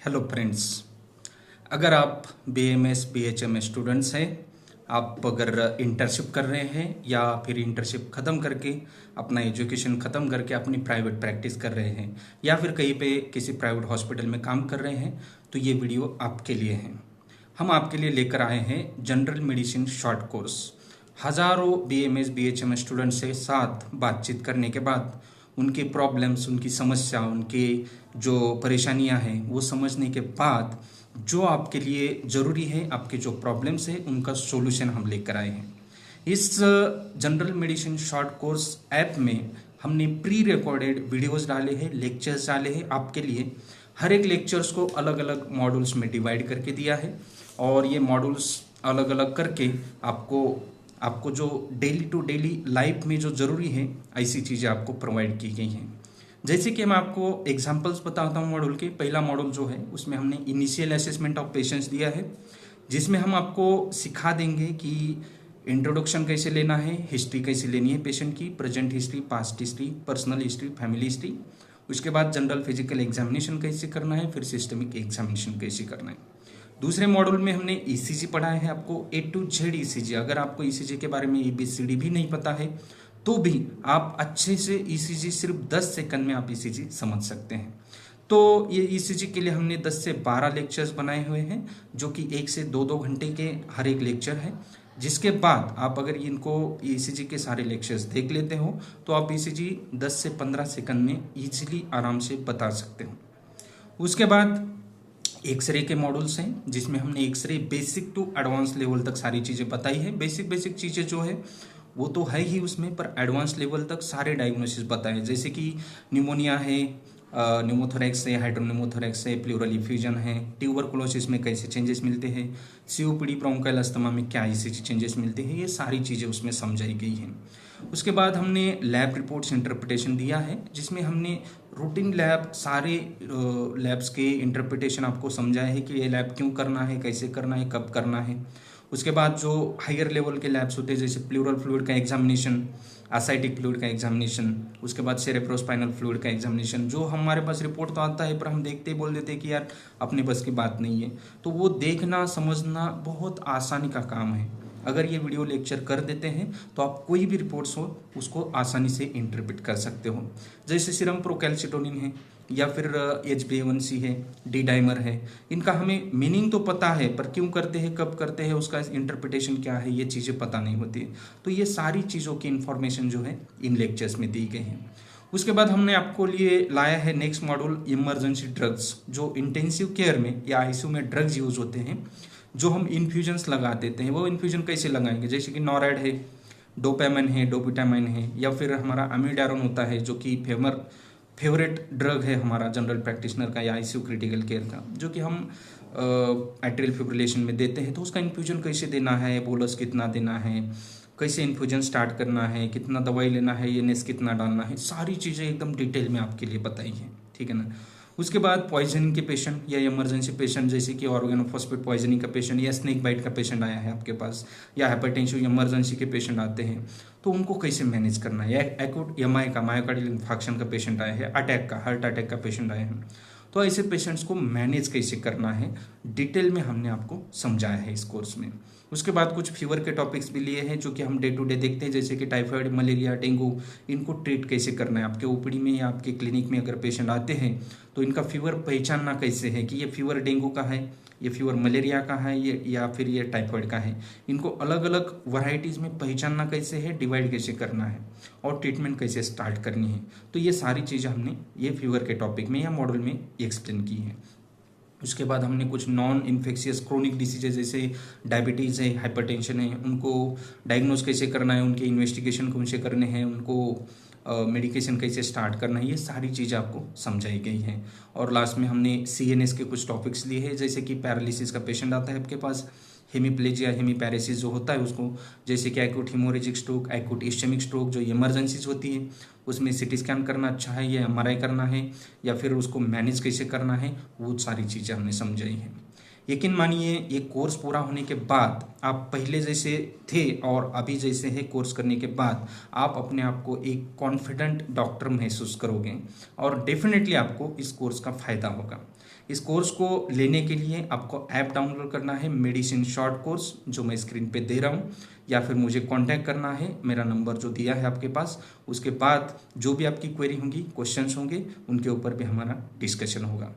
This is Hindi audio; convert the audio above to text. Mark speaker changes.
Speaker 1: Hello friends. अगर आप BMS BHM स्टूडेंट्स हैं, आप अगर इंटर्नशिप कर रहे हैं या फिर इंटर्नशिप ख़त्म करके अपना एजुकेशन ख़त्म करके अपनी प्राइवेट प्रैक्टिस कर रहे हैं या फिर कहीं पे किसी प्राइवेट हॉस्पिटल में काम कर रहे हैं, तो ये वीडियो आपके लिए है। हम आपके लिए लेकर आए हैं जनरल मेडिसिन शॉर्ट कोर्स। हज़ारों BMS BHM स्टूडेंट से साथ बातचीत करने के बाद उनके प्रॉब्लम्स, उनकी समस्या, उनके जो परेशानियां हैं वो समझने के बाद जो आपके लिए ज़रूरी है, आपके जो प्रॉब्लम्स है उनका सॉल्यूशन हम लेकर आए हैं। इस general medicine short course app में हमने प्री रिकॉर्डेड वीडियोस डाले हैं, लेक्चर्स डाले हैं आपके लिए। हर एक लेक्चर्स को अलग अलग मॉड्यूल्स में डिवाइड करके दिया है और ये मॉड्यूल्स अलग अलग करके आपको आपको जो डेली टू डेली लाइफ में जो ज़रूरी है ऐसी चीज़ें आपको प्रोवाइड की गई हैं। जैसे कि मैं आपको एग्जांपल्स बताता हूँ मॉड्यूल के। पहला मॉड्यूल जो है उसमें हमने इनिशियल असेसमेंट ऑफ पेशेंट्स दिया है, जिसमें हम आपको सिखा देंगे कि इंट्रोडक्शन कैसे लेना है, हिस्ट्री कैसे लेनी है पेशेंट की, present history, past history, personal history, family history. उसके बाद जनरल फिजिकल एग्जामिनेशन कैसे करना है, फिर सिस्टमिक एग्जामिनेशन कैसे करना है। दूसरे मॉड्यूल में हमने ECG पढ़ाया है आपको, A to Z ECG। अगर आपको ECG के बारे में ABCD भी नहीं पता है तो भी आप अच्छे से ECG सिर्फ 10 सेकंड में आप ECG समझ सकते हैं। तो ये ECG के लिए हमने 10 से 12 लेक्चर्स बनाए हुए हैं, जो कि 1 से 2 घंटे के हर एक लेक्चर है। जिसके बाद आप अगर इनको ECG के सारे लेक्चर्स देख लेते हो तो आप ECG 10 से 15 सेकंड में ईजिली आराम से बता सकते हो। उसके बाद एक्सरे के मॉड्यूल्स हैं, जिसमें हमने X ray basic to advance level तक सारी चीज़ें बताई है। बेसिक चीज़ें जो है वो तो है ही उसमें, पर एडवांस लेवल तक सारे डायग्नोसिस बताए, जैसे कि न्यूमोनिया है, न्यूमोथोरेक्स है, हाइड्रोन्यूमोथोरेक्स है, प्लूरल इफ्यूजन है, ट्यूबरकुलोसिस में कैसे चेंजेस मिलते हैं, COPD ब्रोंकाइल अस्थमा में क्या ऐसे चेंजेस मिलते हैं, ये सारी चीज़ें उसमें समझाई गई हैं। उसके बाद हमने लैब रिपोर्ट्स इंटरप्रिटेशन दिया है, जिसमें हमने रूटीन लैब सारे लैब्स के इंटरप्रिटेशन आपको समझाया है कि ये लैब क्यों करना है, कैसे करना है, कब करना है। उसके बाद जो हायर लेवल के लैब्स होते हैं, जैसे प्लूरल फ्लूइड का एग्जामिनेशन, एसाइटिक फ्लूइड का एग्जामिनेशन, उसके बाद सेरेब्रोस्पाइनल फ्लूइड का एग्जामिनेशन, जो हमारे पास रिपोर्ट तो आता है पर हम देखते ही बोल देते हैं कि यार अपने बस की बात नहीं है। तो वो देखना समझना बहुत आसानी का काम है। अगर ये वीडियो लेक्चर कर देते हैं तो आप कोई भी रिपोर्ट्स हो उसको आसानी से इंटरप्रेट कर सकते हो। जैसे सीरम प्रोकैल्सिटोनिन है या फिर HbA1c है, डी डाइमर है, इनका हमें मीनिंग तो पता है पर क्यों करते हैं, कब करते हैं, उसका इंटरप्रिटेशन क्या है, ये चीज़ें पता नहीं होती। तो ये सारी चीज़ों की इन्फॉर्मेशन जो है इन लेक्चर्स में दी गई हैं। उसके बाद हमने आपको लिए लाया है नेक्स्ट मॉड्यूल इमरजेंसी ड्रग्स, जो इंटेंसिव केयर में या ICU में ड्रग्स यूज होते हैं, जो हम इन्फ्यूजन्स लगा देते हैं। वो इन्फ्यूजन कैसे लगाएंगे, जैसे कि नॉराइड है, डोपामिन है, डोपिटामाइन है, या फिर हमारा अमीडारोन होता है, जो कि फेवरेट ड्रग है हमारा जनरल प्रैक्टिशनर का या ICU क्रिटिकल केयर का, जो कि हम एट्रियल फिब्रिलेशन में देते हैं। तो उसका इन्फ्यूजन कैसे देना है, बोलस कितना देना है, कैसे इन्फ्यूजन स्टार्ट करना है, कितना दवाई लेना है, NS कितना डालना है, सारी चीज़ें एकदम डिटेल में आपके लिए बताई हैं, ठीक है ना। उसके बाद पॉइजनिंग के पेशेंट या इमरजेंसी पेशेंट, जैसे कि ऑर्गेनोफॉस्फेट पॉइजनिंग का पेशेंट या स्नेक बाइट का पेशेंट आया है आपके पास, या हाइपरटेंसिव इमरजेंसी के पेशेंट आते हैं, तो उनको कैसे मैनेज करना है। या एक्यूट MI का, मायोकार्डियल इन्फार्क्शन का पेशेंट आया है, अटैक का, हार्ट अटैक का पेशेंट आया है, तो ऐसे पेशेंट्स को मैनेज कैसे करना है डिटेल में हमने आपको समझाया है इस कोर्स में। उसके बाद कुछ फीवर के टॉपिक्स भी लिए हैं, जो कि हम डे टू डे देखते हैं, जैसे कि टाइफाइड, मलेरिया, डेंगू, इनको ट्रीट कैसे करना है। आपके OPD में या आपके क्लिनिक में अगर पेशेंट आते हैं तो इनका फीवर पहचानना कैसे है कि ये फीवर डेंगू का है, ये फीवर मलेरिया का है, ये या फिर ये टाइफाइड का है। इनको अलग अलग वैरायटीज़ में पहचानना कैसे है, डिवाइड कैसे करना है और ट्रीटमेंट कैसे स्टार्ट करनी है। तो ये सारी चीज़ें हमने ये फीवर के टॉपिक में या मॉडल में एक्सप्लेन की है। उसके बाद हमने कुछ नॉन इन्फेक्शियस क्रोनिक डिसीजेज, जैसे डायबिटीज़ है, हाइपरटेंशन है, उनको डायग्नोज कैसे करना है, उनके इन्वेस्टिगेशन कौन से करने हैं, उनको मेडिकेशन कैसे स्टार्ट करना है, ये सारी चीज़ें आपको समझाई गई हैं। और लास्ट में हमने CNS के कुछ टॉपिक्स लिए हैं, जैसे कि पैरालिसिस का पेशेंट आता है आपके पास, हेमीप्लेजिया, हेमीपैरेसिस जो होता है उसको, जैसे कि acute haemorrhagic stroke, acute ischaemic stroke, जो इमरजेंसीज होती है, उसमें CT स्कैन करना अच्छा है या MRI करना है, या फिर उसको मैनेज कैसे करना है, वो सारी चीज़ें हमने समझाई हैं। यकीन मानिए ये कोर्स पूरा होने के बाद आप पहले जैसे थे और अभी जैसे है कोर्स करने के बाद आप अपने आप को एक कॉन्फिडेंट डॉक्टर महसूस करोगे और डेफिनेटली आपको इस कोर्स का फायदा होगा। इस कोर्स को लेने के लिए आपको ऐप डाउनलोड करना है, मेडिसिन शॉर्ट कोर्स, जो मैं स्क्रीन पे दे रहा हूँ, या फिर मुझे कांटेक्ट करना है, मेरा नंबर जो दिया है आपके पास। उसके बाद जो भी आपकी क्वेरी होंगी, क्वेश्चंस होंगे, उनके ऊपर भी हमारा डिस्कशन होगा।